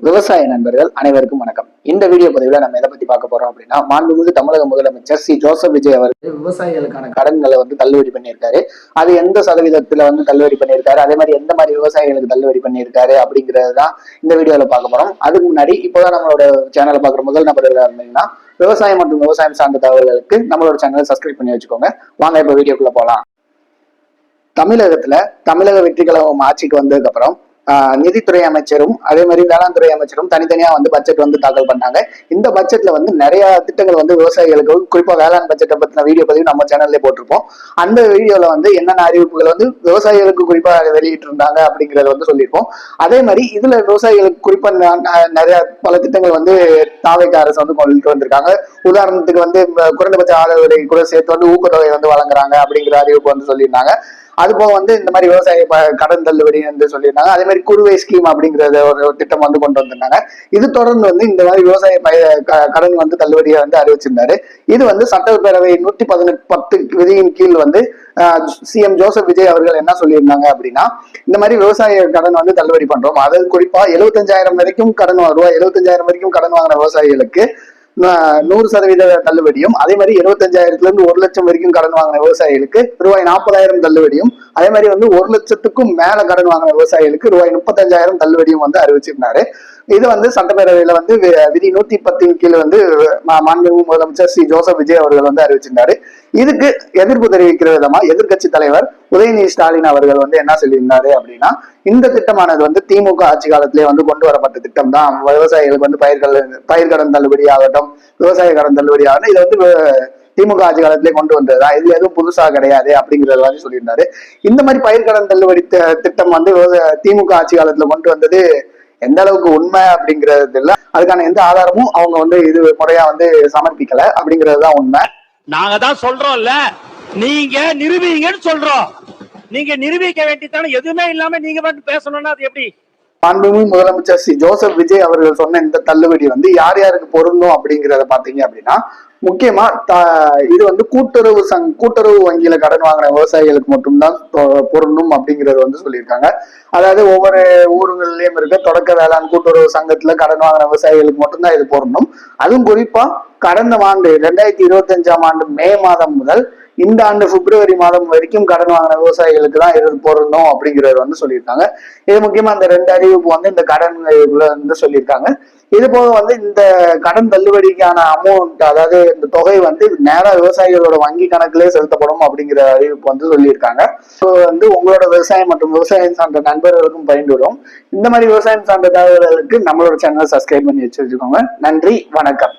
விவசாய நண்பர்கள் அனைவருக்கும் வணக்கம். இந்த வீடியோ பதிவுல நம்ம எதை பத்தி பார்க்க போறோம் அப்படின்னா, மாண்புமிகு தமிழக முதலமைச்சர் ஜோசப் விஜய் அவர்கள் விவசாயிகளுக்கான கடன்களை தள்ளுபடி பண்ணியிருக்காரு. அது எந்த சதவீதத்துல தள்ளுபடி பண்ணியிருக்காரு, அதே மாதிரி எந்த மாதிரி விவசாயிகளுக்கு தள்ளுபடி பண்ணியிருக்காரு அப்படிங்கிறது தான் இந்த வீடியோல பார்க்க போறோம். அதுக்கு முன்னாடி இப்போதான் நம்மளோட சேனலை பார்க்குற முதல் நபர்களா இருந்தீங்கன்னா விவசாயம் மற்றும் விவசாயம் சார்ந்த தகவல்களுக்கு நம்மளோட சேனலை சப்ஸ்கிரைப் பண்ணி வச்சுக்கோங்க. வாங்க இப்ப வீடியோக்குள்ள போலாம். தமிழகத்துல தமிழக வெற்றி கழகம் ஆட்சிக்கு வந்ததுக்கு அப்புறம் நிதித்துறை அமைச்சரும் அதே மாதிரி வேளாண் துறை அமைச்சரும் தனித்தனியா பட்ஜெட் தாக்கல் பண்ணாங்க. இந்த பட்ஜெட்ல நிறைய திட்டங்கள் விவசாயிகளுக்கு, குறிப்பா வேளாண் பட்ஜெட்டை பத்தின வீடியோ பதிவு நம்ம சேனல்ல போட்டிருப்போம். அந்த வீடியோல என்னென்ன அறிவிப்புகள் விவசாயிகளுக்கு குறிப்பா வெளியிட்டு இருந்தாங்க அப்படிங்கறத சொல்லியிருப்போம். அதே மாதிரி இதுல விவசாயிகளுக்கு குறிப்பா நிறைய பல திட்டங்கள் தாவேக அரசு கொண்டு வந்திருக்காங்க. உதாரணத்துக்கு குறைந்தபட்ச ஆதரவு விலை கூட சேர்த்து ஊக்கத்தொகை வழங்குறாங்க அப்படிங்கிற அறிவிப்பு சொல்லியிருந்தாங்க. அது போக இந்த மாதிரி விவசாய கடன் தள்ளுபடி சொல்லியிருந்தாங்க. அதே மாதிரி குறுவை ஸ்கீம் அப்படிங்கறத ஒரு திட்டம் கொண்டு வந்திருந்தாங்க. இது தொடர்ந்து இந்த மாதிரி விவசாய கடன் தள்ளுபடியை அறிவிச்சிருந்தாரு. இது சட்டப்பேரவை 110 விதியின் கீழ் சிஎம் ஜோசப் விஜய் அவர்கள் என்ன சொல்லியிருந்தாங்க அப்படின்னா, இந்த மாதிரி விவசாய கடன் தள்ளுபடி பண்றோம். அதாவது குறிப்பா 75,000 வரைக்கும் கடன் ரூபாய் 75,000 வரைக்கும் கடன் வாங்கின விவசாயிகளுக்கு 100% தள்ளுபடியும், அதே மாதிரி 75,000 இருந்து 1 லட்சம் வரைக்கும் கடன் வாங்கின விவசாயிகளுக்கு ரூபாய் 40,000 தள்ளுபடியும், அதே மாதிரி 1 லட்சத்துக்கும் மேல கடன் வாங்கின விவசாயிகளுக்கு ரூபாய் 35,000 தள்ளுபடியும் அறிவிச்சிருந்தாரு. இது சட்டப்பேரவையில விதி 110 கீழ் மாண்புமிகு முதலமைச்சர் ஜோசப் விஜய் அவர்கள் அறிவிச்சிருந்தாரு. இதுக்கு எதிர்ப்பு தெரிவிக்கிற விதமா எதிர்கட்சி தலைவர் உதயநிதி ஸ்டாலின் அவர்கள் என்ன சொல்லியிருந்தாரு அப்படின்னா, இந்த திட்டமானது திமுக ஆட்சி காலத்திலே கொண்டு வரப்பட்ட திட்டம் தான். விவசாயிகளுக்கு பயிர்கடன் தள்ளுபடி ஆகட்டும், விவசாய கடன் தள்ளுபடி ஆகட்டும், இது திமுக ஆட்சி காலத்திலே கொண்டு வந்ததுதான், இது எதுவும் புதுசா கிடையாது அப்படிங்கறது சொல்லியிருந்தாரு. இந்த மாதிரி பயிர்கடன் தள்ளுபடி திட்டம் திமுக ஆட்சி காலத்துல கொண்டு வந்தது எந்த அளவுக்கு உண்மை அப்படிங்கிறது இல்ல. அதுக்கான எந்த ஆதாரமும் அவங்க இது முறையா சமர்ப்பிக்கல அப்படிங்கறதுதான் உண்மை. நாங்க தான் சொல்றோம்ல, நீங்க நிரூபிங்கன்னு சொல்றோம். நீங்க நிரூபிக்க வேண்டியதான, எதுவுமே இல்லாம நீங்க மட்டும் பேசணும்னா அது எப்படி? மாண்புமிகு முதலமைச்சர் ஜோசப் விஜய் அவர்கள் சொன்ன இந்த தள்ளுபடி யார் யாருக்கு பொருந்தும் அப்படிங்கிறத பாத்தீங்க அப்படின்னா, முக்கியமா இது கூட்டுறவு வங்கியில கடன் வாங்கின விவசாயிகளுக்கு மட்டும்தான் பொருந்தும் அப்படிங்கறது சொல்லியிருக்காங்க. அதாவது ஒவ்வொரு ஊர்கள்லயும் இருக்க தொடக்க வேளாண் கூட்டுறவு சங்கத்துல கடன் வாங்கின விவசாயிகளுக்கு மட்டும்தான் இது பொருந்தும். அதுவும் குறிப்பா கடந்த ஆண்டு 2025ஆம் ஆண்டு மே மாதம் முதல் இந்த ஆண்டு பிப்ரவரி மாதம் வரைக்கும் கடன் வாங்கின விவசாயிகளுக்கு தான் இது பொருந்தும் அப்படிங்கறது சொல்லியிருக்காங்க. இது முக்கியமா அந்த 2 அறிவிப்பு இந்த கடன் சொல்லியிருக்காங்க. இது போக இந்த கடன் தள்ளுபடிக்கான அமௌண்ட், அதாவது இந்த தொகை நேரா விவசாயிகளோட வங்கி கணக்கிலே செலுத்தப்படும் அப்படிங்கிற அறிவிப்பு சொல்லியிருக்காங்க. உங்களோட விவசாயம் மற்றும் விவசாயம் சார்ந்த நண்பர்களுக்கும் பயன்படும். இந்த மாதிரி விவசாயம் சார்ந்த தகவல்களுக்கு நம்மளோட சேனல் சப்ஸ்கிரைப் பண்ணி வச்சுக்கோங்க. நன்றி, வணக்கம்.